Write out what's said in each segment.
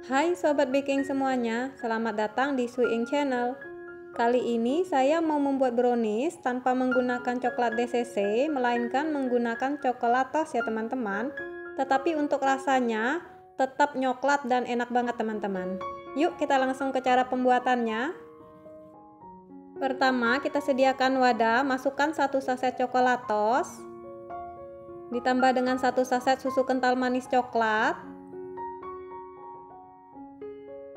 Hai Sobat Baking semuanya, selamat datang di Sui Ing Channel. Kali ini saya mau membuat brownies tanpa menggunakan coklat DCC, melainkan menggunakan coklatos ya teman-teman. Tetapi untuk rasanya tetap nyoklat dan enak banget teman-teman. Yuk kita langsung ke cara pembuatannya. Pertama kita sediakan wadah, masukkan 1 saset coklatos, ditambah dengan 1 saset susu kental manis coklat.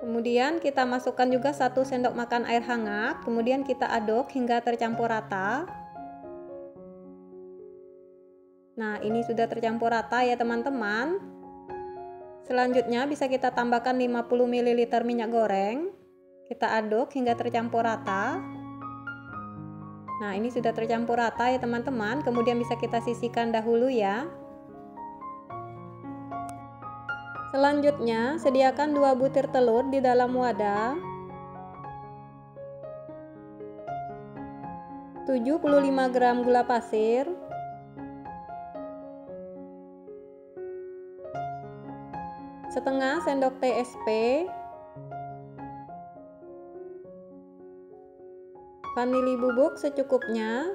Kemudian kita masukkan juga 1 sendok makan air hangat, kemudian kita aduk hingga tercampur rata. Nah, ini sudah tercampur rata ya teman-teman. Selanjutnya bisa kita tambahkan 50 ml minyak goreng. Kita aduk hingga tercampur rata. Nah, ini sudah tercampur rata ya teman-teman, kemudian bisa kita sisihkan dahulu ya. Selanjutnya, sediakan 2 butir telur di dalam wadah. 75 gram gula pasir. Setengah sendok teh SP. Vanili bubuk secukupnya.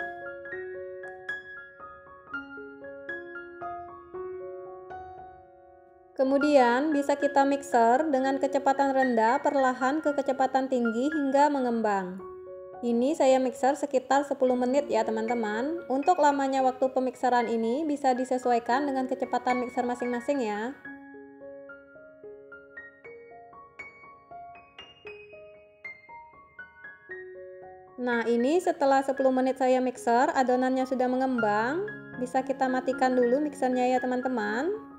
Kemudian bisa kita mixer dengan kecepatan rendah perlahan ke kecepatan tinggi hingga mengembang. Ini saya mixer sekitar 10 menit ya teman-teman. Untuk lamanya waktu pemikseran ini bisa disesuaikan dengan kecepatan mixer masing-masing ya. Nah ini setelah 10 menit saya mixer, adonannya sudah mengembang. Bisa kita matikan dulu mixernya ya teman-teman.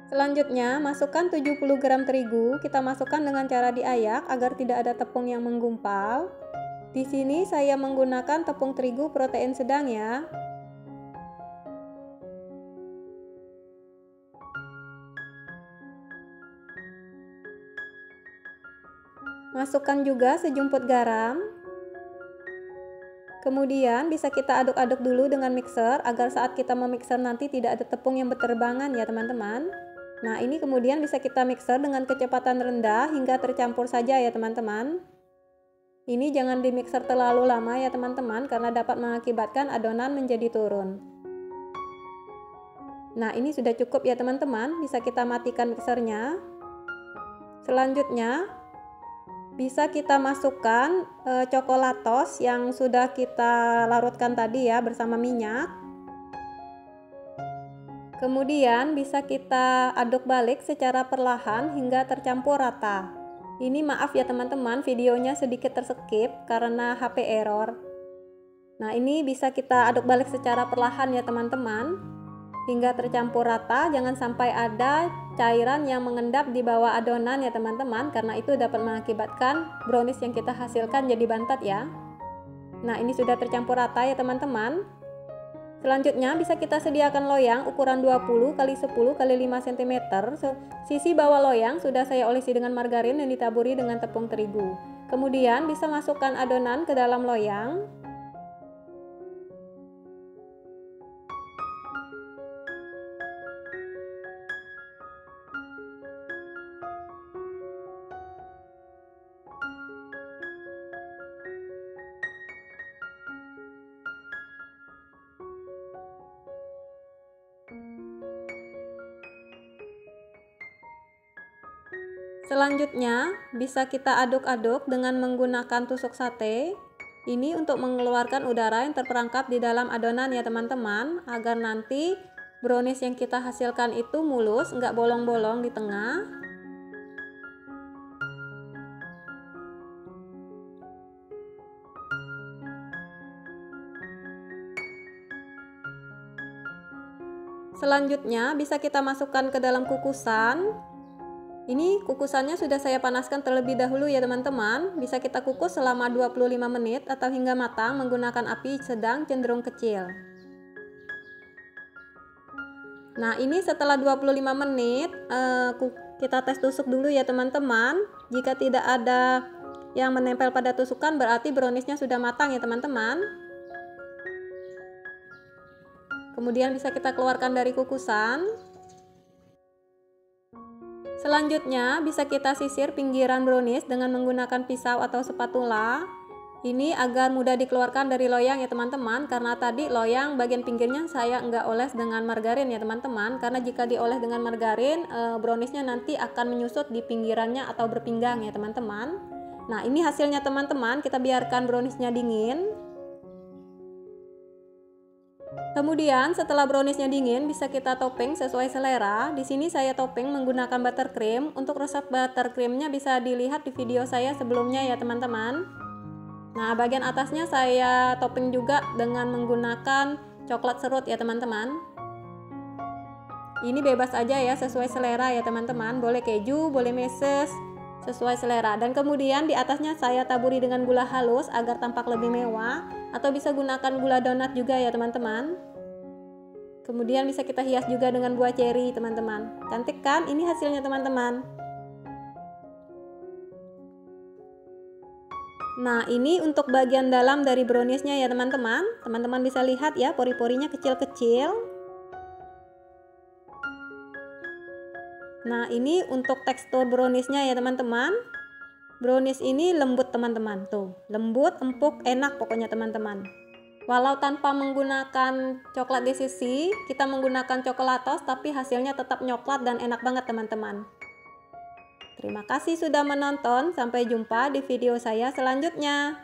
Selanjutnya, masukkan 70 gram terigu, kita masukkan dengan cara diayak agar tidak ada tepung yang menggumpal. Di sini saya menggunakan tepung terigu protein sedang ya. Masukkan juga sejumput garam. Kemudian bisa kita aduk-aduk dulu dengan mixer agar saat kita memixer nanti tidak ada tepung yang berterbangan ya teman-teman. Nah ini kemudian bisa kita mixer dengan kecepatan rendah hingga tercampur saja ya teman-teman. Ini jangan dimixer terlalu lama ya teman-teman karena dapat mengakibatkan adonan menjadi turun. Nah ini sudah cukup ya teman-teman, bisa kita matikan mixernya. Selanjutnya bisa kita masukkan coklatos yang sudah kita larutkan tadi ya bersama minyak. Kemudian bisa kita aduk balik secara perlahan hingga tercampur rata. Ini maaf ya teman-teman, videonya sedikit terskip karena HP error. Nah ini bisa kita aduk balik secara perlahan ya teman-teman, hingga tercampur rata, jangan sampai ada cairan yang mengendap di bawah adonan ya teman-teman, karena itu dapat mengakibatkan brownies yang kita hasilkan jadi bantat ya. Nah ini sudah tercampur rata ya teman-teman. Selanjutnya bisa kita sediakan loyang ukuran 20 x 10 x 5 cm. Sisi bawah loyang sudah saya olesi dengan margarin yang ditaburi dengan tepung terigu. Kemudian bisa masukkan adonan ke dalam loyang. Selanjutnya, bisa kita aduk-aduk dengan menggunakan tusuk sate. Ini untuk mengeluarkan udara yang terperangkap di dalam adonan ya teman-teman, agar nanti brownies yang kita hasilkan itu mulus, nggak bolong-bolong di tengah. Selanjutnya, bisa kita masukkan ke dalam kukusan. Ini kukusannya sudah saya panaskan terlebih dahulu ya teman-teman. Bisa kita kukus selama 25 menit atau hingga matang menggunakan api sedang cenderung kecil. Nah ini setelah 25 menit kita tes tusuk dulu ya teman-teman. Jika tidak ada yang menempel pada tusukan berarti browniesnya sudah matang ya teman-teman. Kemudian bisa kita keluarkan dari kukusan. Selanjutnya bisa kita sisir pinggiran brownies dengan menggunakan pisau atau spatula. Ini agar mudah dikeluarkan dari loyang ya teman-teman, karena tadi loyang bagian pinggirnya saya nggak oles dengan margarin ya teman-teman, karena jika dioles dengan margarin browniesnya nanti akan menyusut di pinggirannya atau berpinggang ya teman-teman. Nah ini hasilnya teman-teman, kita biarkan browniesnya dingin. Kemudian setelah browniesnya dingin bisa kita topping sesuai selera. Di sini saya topping menggunakan buttercream. Untuk resep buttercreamnya bisa dilihat di video saya sebelumnya ya teman-teman. Nah bagian atasnya saya topping juga dengan menggunakan coklat serut ya teman-teman. Ini bebas aja ya, sesuai selera ya teman-teman. Boleh keju, boleh meses, sesuai selera. Dan kemudian di atasnya saya taburi dengan gula halus agar tampak lebih mewah. Atau bisa gunakan gula donat juga ya teman-teman. Kemudian bisa kita hias juga dengan buah ceri teman-teman. Cantik kan? Ini hasilnya teman-teman. Nah ini untuk bagian dalam dari browniesnya ya teman-teman. Teman-teman bisa lihat ya, pori-porinya kecil-kecil. Nah ini untuk tekstur browniesnya ya teman-teman. Brownies ini lembut teman-teman, tuh lembut, empuk, enak pokoknya teman-teman. Walau tanpa menggunakan coklat DCC, kita menggunakan coklatos tapi hasilnya tetap nyoklat dan enak banget teman-teman. Terima kasih sudah menonton, sampai jumpa di video saya selanjutnya.